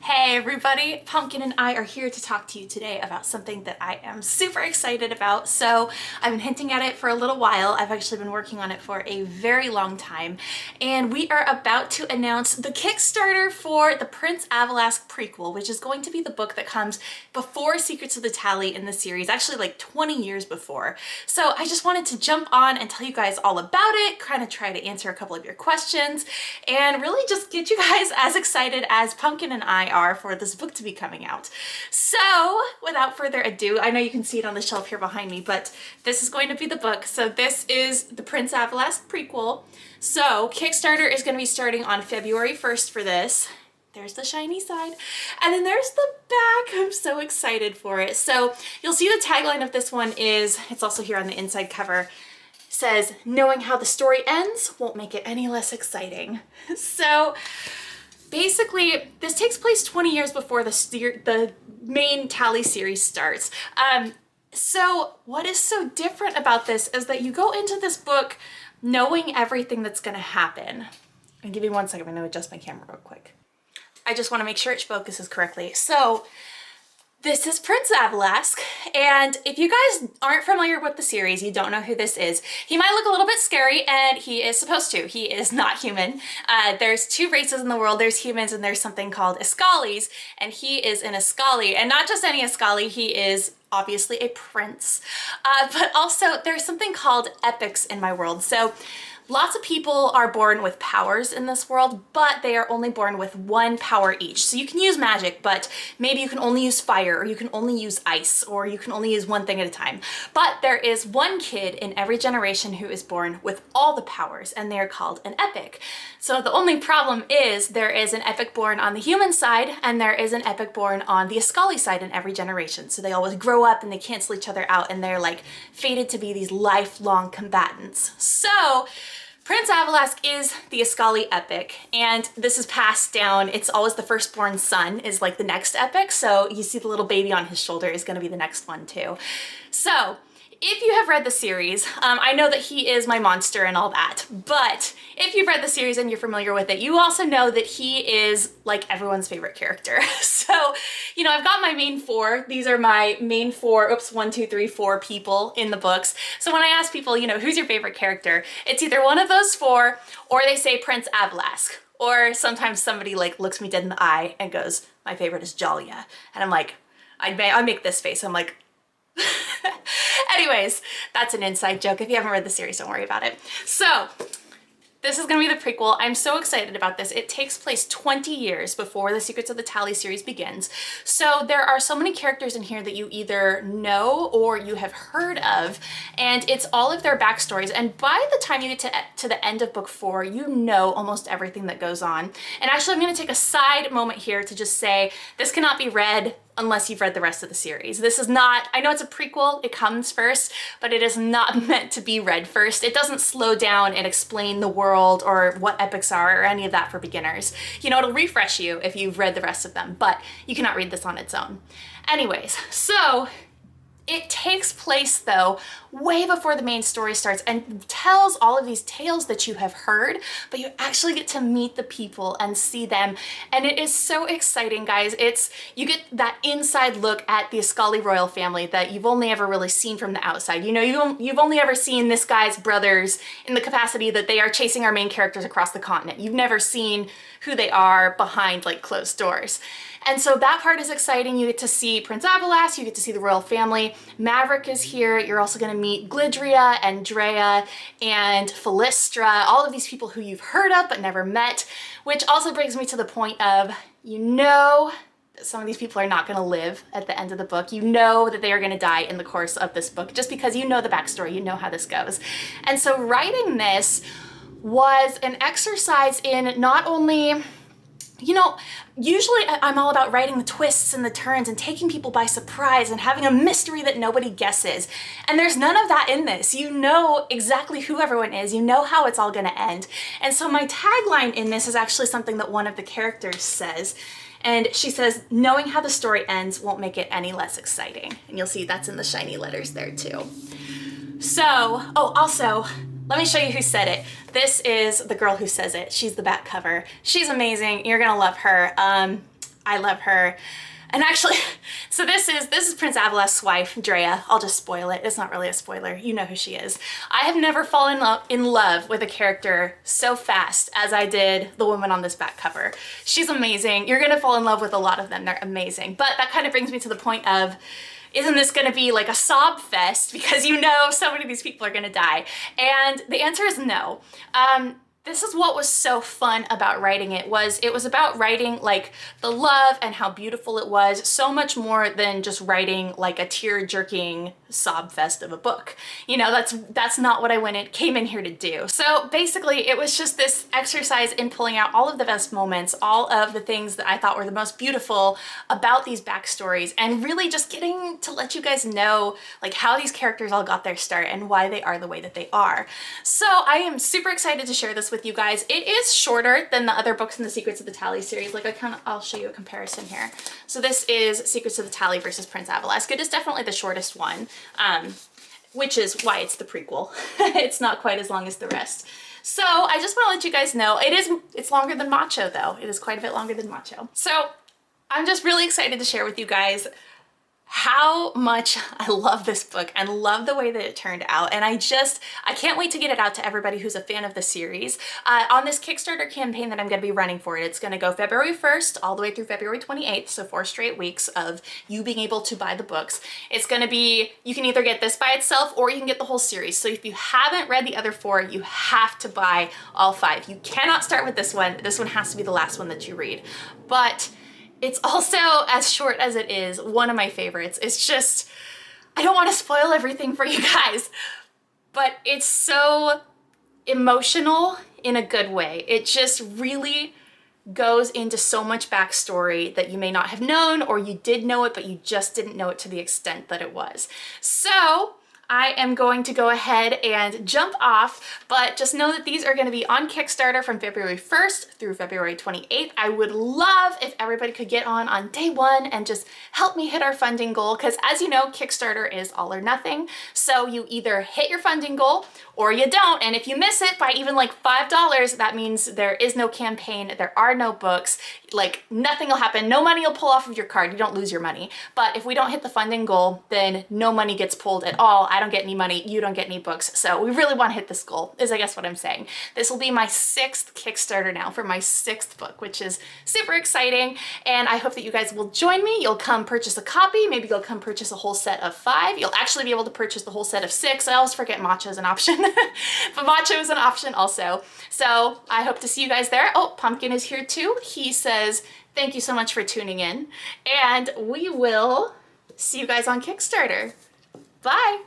Hey everybody, Pumpkin and I are here to talk to you today about something that I am super excited about. So I've been hinting at it for a little while. I've actually been working on it for a very long time. And we are about to announce the Kickstarter for the Prince Avalask prequel, which is going to be the book that comes before Secrets of the Tally in the series, actually like 20 years before. So I just wanted to jump on and tell you guys all about it, kind of try to answer a couple of your questions, and really just get you guys as excited as Pumpkin and I are for this book to be coming out. So without further ado, I know you can see it on the shelf here behind me, but this is going to be the book. So this is the Prince Avalask prequel. So Kickstarter is going to be starting on February 1st for this. There's the shiny side. And then there's the back. I'm so excited for it. So you'll see the tagline of this one is, it's also here on the inside cover, says, "Knowing how the story ends won't make it any less exciting." So basically, this takes place 20 years before the main Tally series starts. So what is so different about this is that you go into this book knowing everything that's going to happen. And give me 1 second, I'm going to adjust my camera real quick. I just want to make sure it focuses correctly. So this is Prince Avalask, and if you guys aren't familiar with the series, you don't know who this is, he might look a little bit scary, and he is supposed to. He is not human. There's two races in the world. There's humans, and there's something called Ascalis, and he is an Ascali, and not just any Ascali, he is obviously a prince. But also, there's something called epics in my world. So lots of people are born with powers in this world, but they are only born with one power each. So you can use magic, but maybe you can only use fire, or you can only use ice, or you can only use one thing at a time. But there is one kid in every generation who is born with all the powers, and they are called an epic. So the only problem is there is an epic born on the human side, and there is an epic born on the Ascali side in every generation. So they always grow up and they cancel each other out, and they're like fated to be these lifelong combatants. So Prince Avalask is the Ascali epic, and this is passed down. It's always the firstborn son is like the next epic, so you see the little baby on his shoulder is going to be the next one too. So if you have read the series, I know that he is my monster and all that, but if you've read the series and you're familiar with it, you also know that he is like everyone's favorite character. So, you know, I've got my main four. These are my main four, 1, 2, 3, 4 people in the books. So when I ask people, you know, who's your favorite character? It's either one of those four, or they say Prince Avalask. Or sometimes somebody like looks me dead in the eye and goes, "My favorite is Jalia." And I'm like, I make this face. I'm like, anyways, that's an inside joke. If you haven't read the series, don't worry about it. So this is going to be the prequel. I'm so excited about this. It takes place 20 years before the Secrets of the Tally series begins. So there are so many characters in here that you either know or you have heard of, and it's all of their backstories. And by the time you get to the end of book 4, you know almost everything that goes on. And actually, I'm going to take a side moment here to just say this cannot be read unless you've read the rest of the series. This is not, I know it's a prequel, it comes first, but it is not meant to be read first. It doesn't slow down and explain the world or what epics are or any of that for beginners. You know, it'll refresh you if you've read the rest of them, but you cannot read this on its own. Anyways, so it takes place though way before the main story starts and tells all of these tales that you have heard, but you actually get to meet the people and see them, and it is so exciting, guys. You get that inside look at the Ascali royal family that you've only ever really seen from the outside. You know, you've only ever seen this guy's brothers in the capacity that they are chasing our main characters across the continent. You've never seen who they are behind like closed doors. And so that part is exciting. You get to see Prince Avalask, you get to see the royal family. Maverick is here. You're also going to meet Glidria and Drea and Philistra, all of these people who you've heard of but never met, which also brings me to the point of, you know, some of these people are not going to live at the end of the book. You know that they are going to die in the course of this book just because you know the backstory, you know how this goes. And so writing this was an exercise in not only, you know, usually I'm all about writing the twists and the turns and taking people by surprise and having a mystery that nobody guesses. And there's none of that in this. You know exactly who everyone is. You know how it's all going to end. And so my tagline in this is actually something that one of the characters says. And she says, "Knowing how the story ends won't make it any less exciting." And you'll see that's in the shiny letters there too. So, oh, also, let me show you who said it. This is the girl who says it. She's the back cover. She's amazing. You're gonna love her. I love her. And actually, so this is Prince Avalask's wife, Drea. I'll just spoil it. It's not really a spoiler. You know who she is. I have never fallen in love with a character so fast as I did the woman on this back cover. She's amazing. You're gonna fall in love with a lot of them. They're amazing. But that kind of brings me to the point of, isn't this gonna be like a sob fest? Because you know so many of these people are gonna die. And the answer is no. This is what was so fun about writing it was about writing like the love and how beautiful it was, so much more than just writing like a tear-jerking sob fest of a book. You know, that's not what I came in here to do. So basically it was just this exercise in pulling out all of the best moments, all of the things that I thought were the most beautiful about these backstories, and really just getting to let you guys know like how these characters all got their start and why they are the way that they are. So I am super excited to share this with you guys. It is shorter than the other books in the Secrets of the Tally series. Like I'll show you a comparison here. So this is Secrets of the Tally versus Prince Avalask. It is definitely the shortest one, which is why it's the prequel. It's not quite as long as the rest. So I just want to let you guys know, it's longer than Macho though. It is quite a bit longer than Macho. So I'm just really excited to share with you guys how much I love this book and love the way that it turned out. And I can't wait to get it out to everybody who's a fan of the series. On this Kickstarter campaign that I'm going to be running for it, it's going to go February 1st all the way through February 28th, so 4 straight weeks of you being able to buy the books. It's going to be, you can either get this by itself or you can get the whole series. So if you haven't read the other 4, you have to buy all 5. You cannot start with this one. This one has to be the last one that you read. But it's also, as short as it is, one of my favorites. It's just, I don't want to spoil everything for you guys, but it's so emotional in a good way. It just really goes into so much backstory that you may not have known, or you did know it, but you just didn't know it to the extent that it was. So I am going to go ahead and jump off, but just know that these are going to be on Kickstarter from February 1st through February 28th. I would love if everybody could get on day 1 and just help me hit our funding goal, because as you know, Kickstarter is all or nothing. So you either hit your funding goal or you don't, and if you miss it by even like $5, that means there is no campaign, there are no books, like nothing will happen, no money will pull off of your card, you don't lose your money. But if we don't hit the funding goal, then no money gets pulled at all. I don't get any money, you don't get any books. So we really want to hit this goal, is I guess what I'm saying. This will be my 6th Kickstarter now for my 6th book, which is super exciting. And I hope that you guys will join me. You'll come purchase a copy, maybe you'll come purchase a whole set of 5. You'll actually be able to purchase the whole set of 6. I always forget Macho's an option, but Macho is an option also. So I hope to see you guys there. Oh, Pumpkin is here too. He says, thank you so much for tuning in, and we will see you guys on Kickstarter. Bye.